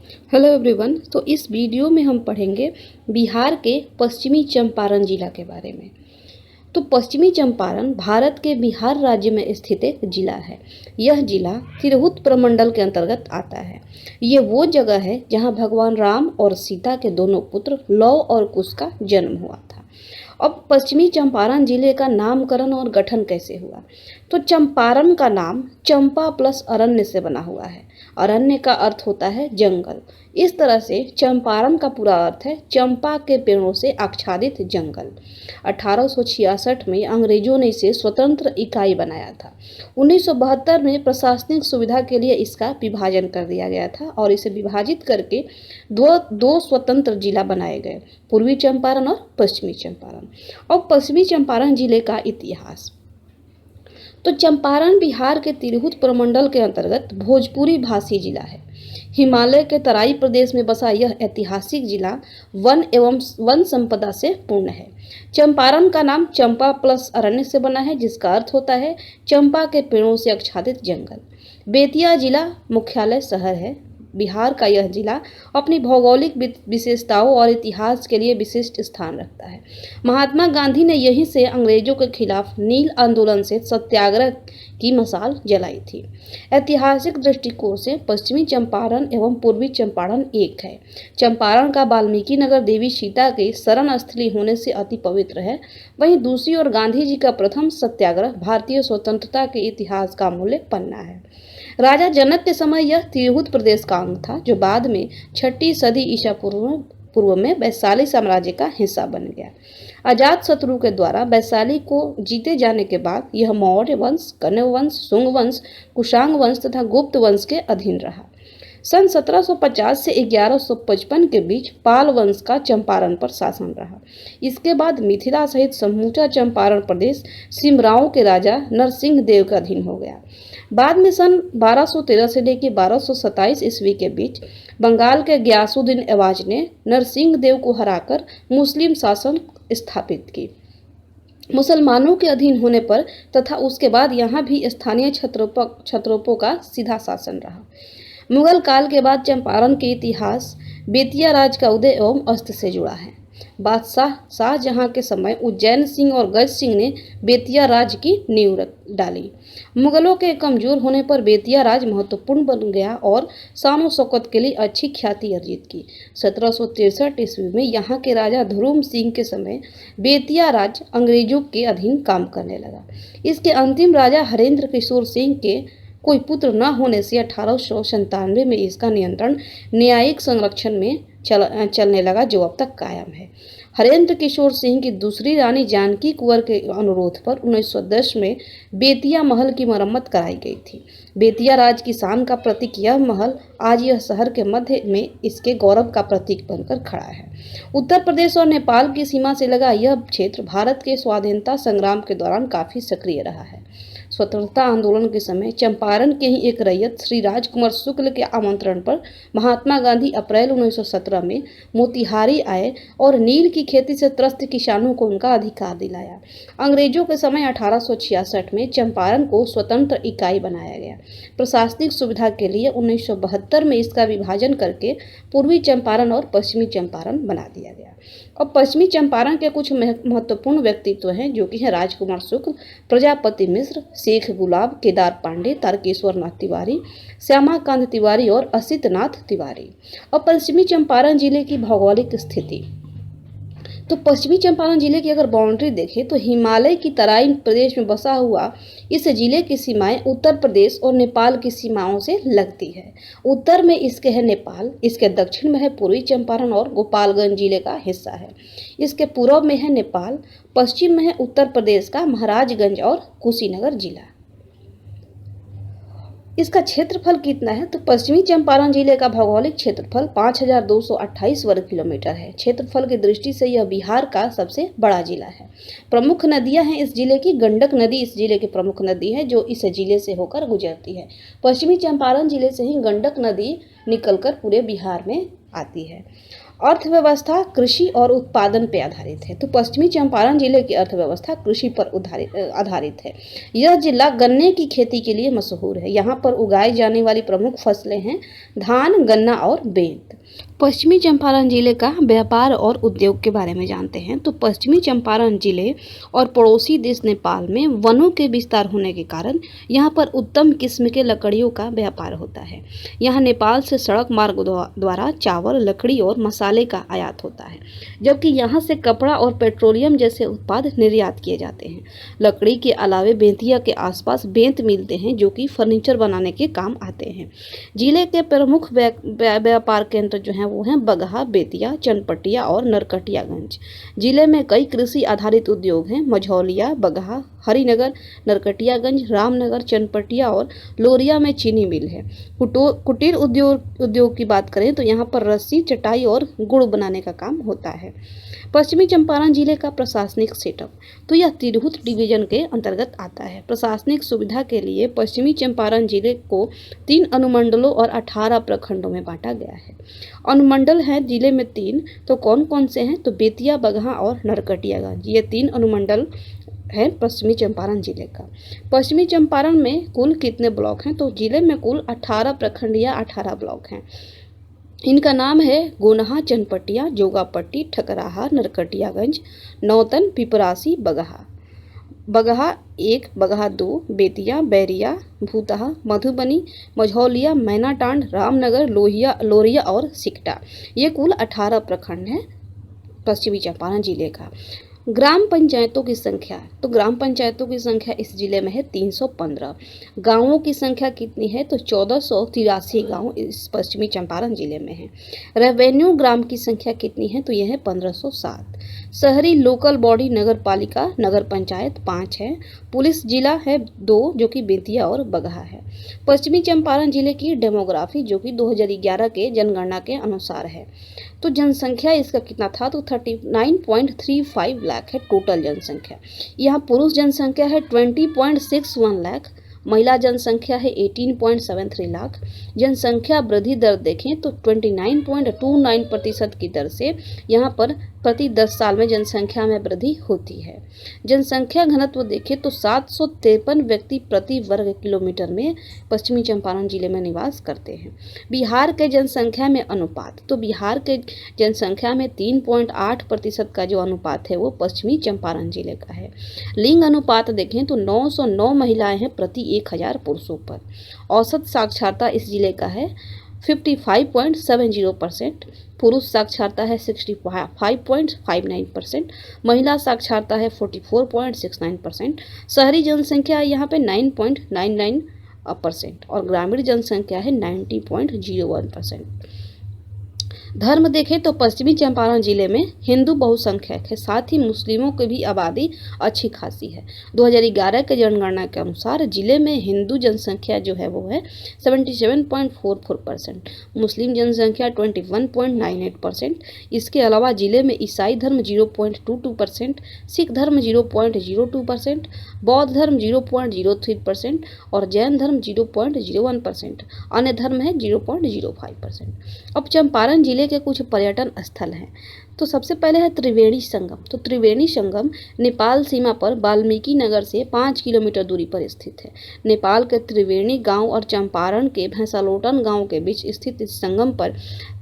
Hello everyone. तो इस video में हम पढ़ेंगे बिहार के पश्चिमी चंपारण जिला के बारे में। तो पश्चिमी चंपारण भारत के बिहार राज्य में स्थित एक जिला है। यह जिला तिरहुत प्रमंडल के अंतर्गत आता है। ये वो जगह है जहां भगवान राम और सीता के दोनों पुत्र लव और कुश का जन्म हुआ था। अब पश्चिमी चंपारण जिले का नामकरण और गठन कैसे हुआ? तो चंपारण का नाम चंपा प्लस अरण्य से बना हुआ है। अरण्य का अर्थ होता है जंगल। इस तरह से चंपारण का पूरा अर्थ है चंपा के पेड़ों से आच्छादित जंगल। 1866 में अंग्रेजों ने इसे स्वतंत्र इकाई बनाया था। 1972 में प्रशासनिक सुविधा के लिए इसका विभाजन कर दिया गया था और इसे विभाजित करके दो स्वतंत्र जिला बनाए गए, पूर्वी चंपारण और पश्चिमी चंपारण। और पश्चिमी चंपारण जिले का इतिहास। तो चंपारण बिहार के तिरहुत प्रमंडल के अंतर्गत भोजपुरी भाषी जिला है। हिमालय के तराई प्रदेश में बसा यह ऐतिहासिक जिला वन एवं वन संपदा से पूर्ण है। चंपारण का नाम चंपा प्लस अरण्य से बना है, जिसका अर्थ होता है चंपा के पेड़ों से आच्छादित जंगल। बेतिया जिला मुख्यालय शहर है। बिहार का यह जिला अपनी भौगोलिक विशेषताओं और इतिहास के लिए विशिष्ट स्थान रखता है। महात्मा गांधी ने यहीं से अंग्रेजों के खिलाफ नील आंदोलन से सत्याग्रह की मशाल जलाई थी। ऐतिहासिक दृष्टिकोण से पश्चिमी चंपारण एवं पूर्वी चंपारण एक है। चंपारण का वाल्मीकि नगर देवी सीता की शरण स्थली होने से अति पवित्र है। वहीं दूसरी ओर गांधी जी का प्रथम सत्याग्रह भारतीय स्वतंत्रता के इतिहास का अमूल्य पन्ना है। राजा जनक के समय यह तिरहुत प्रदेश का अंग था, जो बाद में 6वीं सदी ईसा पूर्व में वैशाली साम्राज्य का हिस्सा बन गया। अजात शत्रु के द्वारा वैशाली को जीते जाने के बाद यह मौर्य वंश, कण्व वंश, शुंग वंश, कुषाण वंश तथा गुप्त वंश के अधीन रहा। सन 1750 से 1155 के बीच पाल वंश का चंपारण पर शासन रहा। इसके बाद मिथिला सहित समूचा चंपारण प्रदेश सिमराओं के राजा नरसिंह देव के अधीन हो गया। बाद में सन 1213 से लेकर 1227 ईस्वी के बीच बंगाल के गयासुद्दीन ऐवाज ने नरसिंह देव को हराकर मुस्लिम शासन स्थापित की। मुसलमानों के अधीन होने पर तथा उसके बाद यहाँ भी स्थानीय क्षत्रों का सीधा शासन रहा। मुगल काल के बाद चंपारण के इतिहास बेतिया राज का उदय एवं अस्त से जुड़ा है। बादशाह शाहजहां के समय उज्जैन सिंह और गज सिंह ने बेतिया राज की नींव डाली। मुगलों के कमजोर होने पर बेतिया राज महत्वपूर्ण बन गया और शान शौकत के लिए अच्छी ख्याति अर्जित की। 1763 ईस्वी में यहाँ के राजा ध्रुव सिंह के समय बेतिया राज अंग्रेजों के अधीन काम करने लगा। इसके अंतिम राजा हरेंद्र किशोर सिंह के कोई पुत्र न होने से 1897 में इसका नियंत्रण न्यायिक संरक्षण में चलने लगा, जो अब तक कायम है। हरेंद्र किशोर सिंह की दूसरी रानी जानकी कुंवर के अनुरोध पर 1910 में बेतिया महल की मरम्मत कराई गई थी। बेतिया राज की शान का प्रतीक यह महल आज यह शहर के मध्य में इसके गौरव का प्रतीक बनकर खड़ा है। उत्तर प्रदेश और नेपाल की सीमा से लगा यह क्षेत्र भारत के स्वाधीनता संग्राम के दौरान काफी सक्रिय रहा है। स्वतंत्रता आंदोलन के समय चंपारण के ही एक रैयत श्री राजकुमार शुक्ल के आमंत्रण पर महात्मा गांधी अप्रैल 1917 में मोतिहारी आए और नील की खेती से त्रस्त किसानों को उनका अधिकार दिलाया। अंग्रेजों के समय 1866 में चंपारण को स्वतंत्र इकाई बनाया गया। प्रशासनिक सुविधा के लिए 1972 में इसका विभाजन करके पूर्वी चंपारण और पश्चिमी चंपारण बना दिया गया। और पश्चिमी चंपारण के कुछ महत्वपूर्ण व्यक्तित्व हैं, जो कि हैं राजकुमार शुक्ल, प्रजापति मिश्र, शेख गुलाब, केदार पांडे, तारकेश्वर नाथ तिवारी, श्यामाकांत तिवारी और असित नाथ तिवारी। और पश्चिमी चंपारण जिले की भौगोलिक स्थिति। तो पश्चिमी चंपारण जिले की अगर बाउंड्री देखें तो हिमालय की तराई प्रदेश में बसा हुआ इस जिले की सीमाएं उत्तर प्रदेश और नेपाल की सीमाओं से लगती है। उत्तर में इसके है नेपाल, इसके दक्षिण में है पूर्वी चंपारण और गोपालगंज जिले का हिस्सा है। इसके पूर्व में है नेपाल, पश्चिम में है उत्तर प्रदेश का महाराजगंज और कुशीनगर जिला। इसका क्षेत्रफल कितना है? तो पश्चिमी चंपारण जिले का भौगोलिक क्षेत्रफल 5228 वर्ग किलोमीटर है। क्षेत्रफल की दृष्टि से यह बिहार का सबसे बड़ा जिला है। प्रमुख नदियां हैं इस जिले की। गंडक नदी इस जिले की प्रमुख नदी है, जो इस जिले से होकर गुजरती है। पश्चिमी चंपारण जिले से ही गंडक नदी निकलकर पूरे बिहार में आती है। अर्थव्यवस्था कृषि और उत्पादन पर आधारित है। तो पश्चिमी चंपारण जिले की अर्थव्यवस्था कृषि पर आधारित है। यह जिला गन्ने की खेती के लिए मशहूर है। यहाँ पर उगाई जाने वाली प्रमुख फसलें हैं धान, गन्ना और बेंत। पश्चिमी चंपारण जिले का व्यापार और उद्योग के बारे में जानते हैं। तो पश्चिमी चंपारण जिले और पड़ोसी देश नेपाल में वनों के विस्तार होने के कारण यहाँ पर उत्तम किस्म के लकड़ियों का व्यापार होता है। यहाँ नेपाल से सड़क मार्ग द्वारा चावल, लकड़ी और मसाले का आयात होता है, जबकि यहाँ से कपड़ा और पेट्रोलियम जैसे उत्पाद निर्यात किए जाते हैं। लकड़ी के अलावे बेंतिया के आसपास बेंत मिलते हैं जो कि फर्नीचर बनाने के काम आते हैं। जिले के प्रमुख व्यापार केंद्र जो हैं वो हैं बगहा, बेतिया, चनपटिया और नरकटियागंज। जिले में कई कृषि आधारित उद्योग हैं। मझौलिया, बगहा, हरिनगर, नरकटियागंज, रामनगर, चनपटिया और लोरिया में चीनी मिल है। कुटीर उद्योग की बात करें तो यहाँ पर रस्सी, चटाई और गुड़ बनाने का काम होता है। पश्चिमी चंपारण जिले का प्रशासनिक सेटअप, तो यह तिरहुत डिवीजन के अंतर्गत आता है। प्रशासनिक सुविधा के लिए पश्चिमी चंपारण जिले को 3 अनुमंडलों और 18 प्रखंडों में बांटा गया है। अनुमंडल हैं जिले में 3, तो कौन कौन से हैं? तो बेतिया, बगहा और नरकटियागंज, ये 3 अनुमंडल है पश्चिमी चंपारण जिले का। पश्चिमी चंपारण में कुल कितने ब्लॉक हैं? तो जिले में कुल 18 प्रखंड या 18 ब्लॉक हैं। इनका नाम है गोनहा, चनपटिया, जोगापट्टी, ठकराहा, नरकटियागंज, नौतन, पिपरासी, बगहा। बगहा 1, बगहा 2, बेतिया, बैरिया, भूतहा, मधुबनी, मझौलिया, मैनाटांड, रामनगर, लोरिया और सिकटा। ये कुल 18 प्रखंड हैं पश्चिमी चंपारण जिले का। ग्राम पंचायतों की संख्या, तो ग्राम पंचायतों की संख्या इस जिले में है 315। गांवों की संख्या कितनी है? तो 1483 गांव इस पश्चिमी चंपारण जिले में है। रेवेन्यू ग्राम की संख्या कितनी है? तो यह है 1507। शहरी लोकल बॉडी नगर पालिका नगर पंचायत 5 है। पुलिस जिला है 2 जो कि बेतिया और बगहा है। पश्चिमी चंपारण जिले की डेमोग्राफी जो कि 2011 के जनगणना के अनुसार है। तो जनसंख्या इसका कितना था? तो 39.35 लाख है टोटल जनसंख्या। यहाँ पुरुष जनसंख्या है 20.61 लाख, महिला जनसंख्या है 18.73 लाख। जनसंख्या वृद्धि दर देखें तो 29.29% की दर से यहाँ पर प्रति 10 साल में जनसंख्या में वृद्धि होती है। जनसंख्या घनत्व देखें तो 753 व्यक्ति प्रति वर्ग किलोमीटर में पश्चिमी चंपारण जिले में निवास करते हैं। बिहार के जनसंख्या में अनुपात, तो बिहार के जनसंख्या में 3.8% का जो अनुपात है वो पश्चिमी चंपारण जिले का है। लिंग अनुपात देखें तो 909 महिलाएं हैं प्रति 1000 पुरुषों पर। औसत साक्षरता इस जिले का है 55.70%, पुरुष साक्षरता है 65.59%, महिला साक्षरता है 44.69%, शहरी जनसंख्या यहाँ पे 9.99% और ग्रामीण जनसंख्या है 90.01%। धर्म देखें तो पश्चिमी चंपारण जिले में हिंदू बहुसंख्यक है, साथ ही मुस्लिमों की भी आबादी अच्छी खासी है। 2011 के जनगणना के अनुसार जिले में हिंदू जनसंख्या जो है वो है 77.44%, मुस्लिम जनसंख्या 21.98%। इसके अलावा जिले में ईसाई धर्म 0.22%, सिख धर्म 0.02%, बौद्ध धर्म 0.03% और जैन धर्म 0.01%, अन्य धर्म है 0.05%। अब चंपारण जिले के कुछ पर्यटन स्थल हैं। तो सबसे पहले है त्रिवेणी संगम। तो त्रिवेणी संगम नेपाल सीमा पर वाल्मीकि नगर से 5 किलोमीटर दूरी पर स्थित है। नेपाल के त्रिवेणी गांव और चंपारण के भैंसालोटन गांव के बीच स्थित इस संगम पर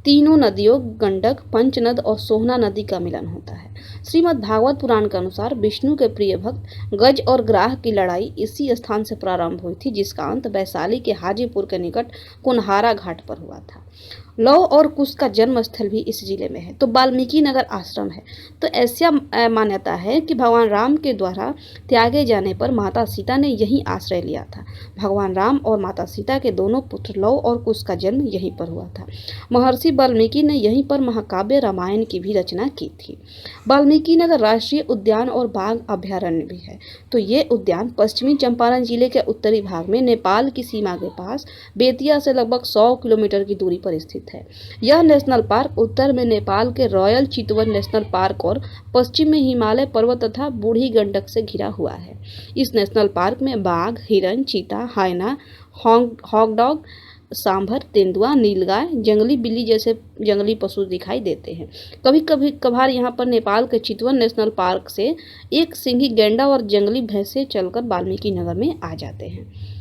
तीनों नदियों गंडक, पंचनद और सोहना नदी का मिलन होता है। श्रीमद् भागवत पुराण के अनुसार विष्णु के प्रिय भक्त गज और ग्राह की लड़ाई इसी स्थान से प्रारंभ हुई थी, जिसका अंत वैशाली के हाजीपुर के निकट कुनहारा घाट पर हुआ था। लौह और कुश का जन्म स्थल भी इस जिले में है। तो वाल्मीकि नगर आश्रम है। तो ऐसा मान्यता है कि भगवान राम के द्वारा त्यागे जाने पर माता सीता ने यहीं आश्रय लिया था। भगवान राम और माता सीता के दोनों पुत्र लौह और कुश का जन्म यहीं पर हुआ था। महर्षि वाल्मीकि ने यहीं पर महाकाव्य रामायण की भी रचना की थी। वाल्मीकि नगर राष्ट्रीय उद्यान और बाघ अभ्यारण्य भी है। तो ये उद्यान पश्चिमी चंपारण जिले के उत्तरी भाग में नेपाल की सीमा के पास बेतिया से लगभग 100 किलोमीटर की दूरी पर स्थित है। यह नेशनल पार्क उत्तर में नेपाल के रॉयल चितवन नेशनल पार्क और पश्चिम में हिमालय पर्वत तथा बूढ़ी गंडक से घिरा हुआ है। इस नेशनल पार्क में बाघ, हिरन, चीता, हायना, हॉग डॉग, सांभर, तेंदुआ, नीलगाय, जंगली बिल्ली जैसे जंगली पशु दिखाई देते हैं। कभी कभी कभार यहाँ पर नेपाल के चितवन नेशनल पार्क से एक सिंही गैंडा और जंगली भैंसे चलकर वाल्मीकि नगर में आ जाते हैं।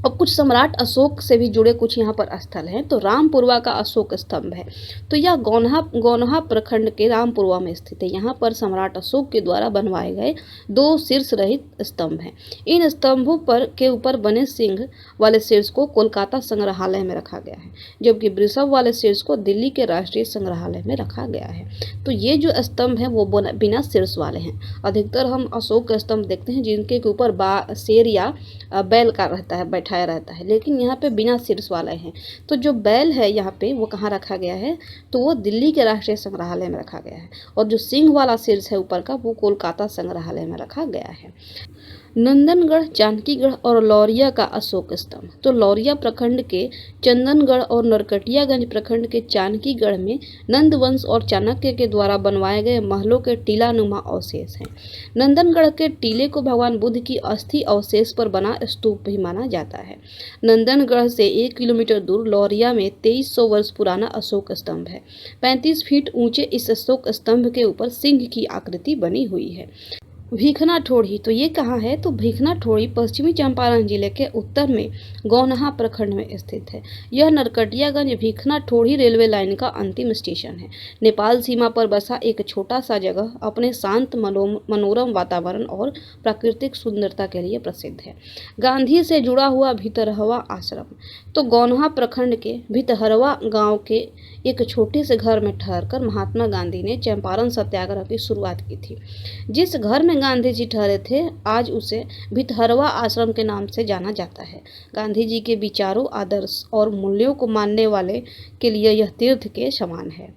अब कुछ सम्राट अशोक से भी जुड़े कुछ यहाँ पर स्थल हैं। तो रामपुरवा का अशोक स्तंभ है। तो यह गौनहा प्रखंड के रामपुरवा में स्थित है। यहाँ पर सम्राट अशोक के द्वारा बनवाए गए 2 शीर्ष रहित स्तंभ हैं। इन स्तंभों पर के ऊपर बने सिंह वाले शीर्ष को कोलकाता संग्रहालय में रखा गया है, जबकि वृषभ वाले शीर्ष को दिल्ली के राष्ट्रीय संग्रहालय में रखा गया है। तो ये जो स्तंभ है वो बिना शीर्ष वाले हैं। अधिकतर हम अशोक स्तंभ देखते हैं जिनके ऊपर शेर या बैल का रहता है, बैठाया रहता है, लेकिन यहाँ पे बिना शीर्ष वाले हैं। तो जो बैल है यहाँ पे वो कहाँ रखा गया है, तो वो दिल्ली के राष्ट्रीय संग्रहालय में रखा गया है, और जो सिंह वाला शीर्ष है ऊपर का वो कोलकाता संग्रहालय में रखा गया है। नंदनगढ़, जानकीगढ़ और लौरिया का अशोक स्तंभ। तो लौरिया प्रखंड के चंदनगढ़ और नरकटियागंज प्रखंड के जानकीगढ़ में नंदवंश और चाणक्य के द्वारा बनवाए गए महलों के टीलानुमा अवशेष हैं। नंदनगढ़ के टीले को भगवान बुद्ध की अस्थि अवशेष पर बना स्तूप भी माना जाता है। नंदनगढ़ से 1 किलोमीटर दूर लौरिया में 2300 वर्ष पुराना अशोक स्तंभ है। 35 फीट ऊंचे इस अशोक स्तंभ के ऊपर सिंह की आकृति बनी हुई है। भीखना ठोड़ी, तो ये कहाँ है, तो भीखना ठोड़ी पश्चिमी चंपारण जिले के उत्तर में गौनहा प्रखंड में स्थित है। यह नरकटियागंज भीखना ठोड़ी रेलवे लाइन का अंतिम स्टेशन है। नेपाल सीमा पर बसा एक छोटा सा जगह अपने शांत मनोरम वातावरण और प्राकृतिक सुंदरता के लिए प्रसिद्ध है। गांधी से जुड़ा हुआ भितरहवा आश्रम। तो गौनहा प्रखंड के भितरहवा गाँव के एक छोटे से घर में ठहरकर महात्मा गांधी ने चंपारण सत्याग्रह की शुरुआत की थी। जिस घर में गांधी जी ठहरे थे आज उसे भितरहवा आश्रम के नाम से जाना जाता है। गांधी जी के विचारों, आदर्श और मूल्यों को मानने वाले के लिए यह तीर्थ के समान है।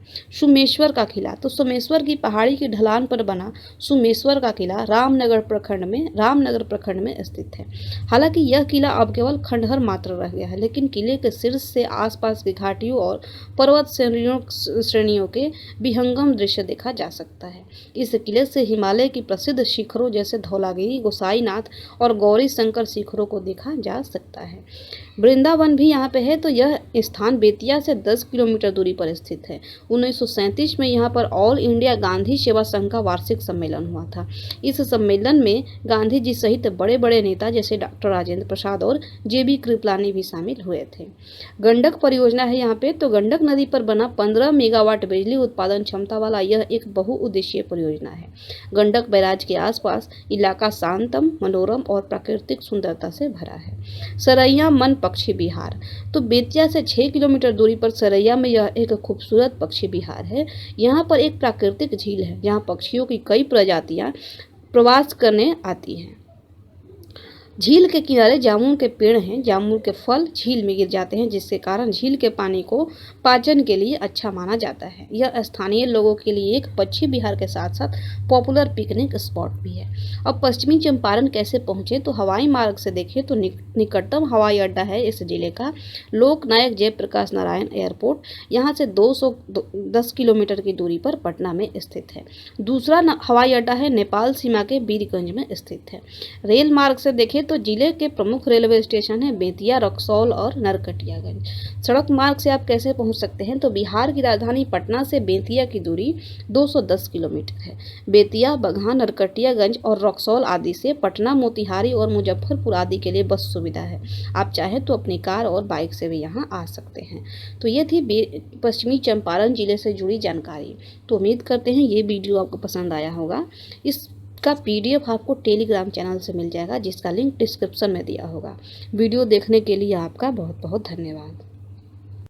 सुमेश्वर का किला। तो सुमेश्वर की पहाड़ी की ढलान पर बना सुमेश्वर का किला रामनगर प्रखंड में स्थित है। हालांकि यह किला अब केवल खंडहर मात्र रह गया है, लेकिन किले के शीर्ष से आसपास की घाटियों और पर्वत श्रेणियों के विहंगम दृश्य देखा जा सकता है। इस किले से हिमालय की प्रसिद्ध शिखरों जैसे धौलागिरी, गोसाईनाथ और गौरी शंकर शिखरों को देखा जा सकता है। वृंदावन भी यहाँ पे है। तो यह स्थान बेतिया से 10 किलोमीटर दूरी पर स्थित है। 1937 में यहाँ पर ऑल इंडिया गांधी सेवा संघ का वार्षिक सम्मेलन हुआ था। इस सम्मेलन में गांधी जी सहित बड़े बड़े नेता जैसे डॉक्टर राजेंद्र प्रसाद और JB कृपलानी भी शामिल हुए थे। गंडक परियोजना है यहाँ पे। तो गंडक नदी पर बना 15 मेगावाट बिजली उत्पादन क्षमता वाला यह एक बहुउद्देशीय परियोजना है। गंडक बैराज के आसपास इलाका शांतम, मनोरम और प्राकृतिक सुंदरता से भरा है। सरैया मन पक्षी विहार। तो बेतिया से 6 किलोमीटर दूरी पर सरैया में यह एक खूबसूरत पक्षी विहार है। यहाँ पर एक प्राकृतिक झील है जहाँ पक्षियों की कई प्रजातियां प्रवास करने आती हैं। झील के किनारे जामुन के पेड़ हैं। जामुन के फल झील में गिर जाते हैं, जिसके कारण झील के पानी को पाचन के लिए अच्छा माना जाता है। यह स्थानीय लोगों के लिए एक पक्षी विहार के साथ साथ पॉपुलर पिकनिक स्पॉट भी है। अब पश्चिमी चंपारण कैसे पहुंचे, तो हवाई मार्ग से देखें तो निकटतम हवाई अड्डा है इस जिले का लोकनायक जयप्रकाश नारायण एयरपोर्ट। यहाँ से 210 किलोमीटर की दूरी पर पटना में स्थित है। दूसरा हवाई अड्डा है नेपाल सीमा के वीरगंज में स्थित है। रेल मार्ग से देखें तो जिले के प्रमुख रेलवे स्टेशन है बेतिया, रक्सौल और नरकटियागंज। सड़क मार्ग से आप कैसे पहुंच सकते हैं, तो बिहार की राजधानी पटना से बेतिया की दूरी 210 किलोमीटर है। बेतिया, बगहा, नरकटियागंज और रक्सौल आदि से पटना, मोतिहारी और मुजफ्फरपुर आदि के लिए बस सुविधा है। आप चाहें तो अपनी कार और बाइक से भी यहाँ आ सकते हैं। तो ये थी पश्चिमी चंपारण जिले से जुड़ी जानकारी। तो उम्मीद करते हैं ये वीडियो आपको पसंद आया होगा। इसका PDF आपको टेलीग्राम चैनल से मिल जाएगा, जिसका लिंक डिस्क्रिप्शन में दिया होगा। वीडियो देखने के लिए आपका बहुत बहुत धन्यवाद।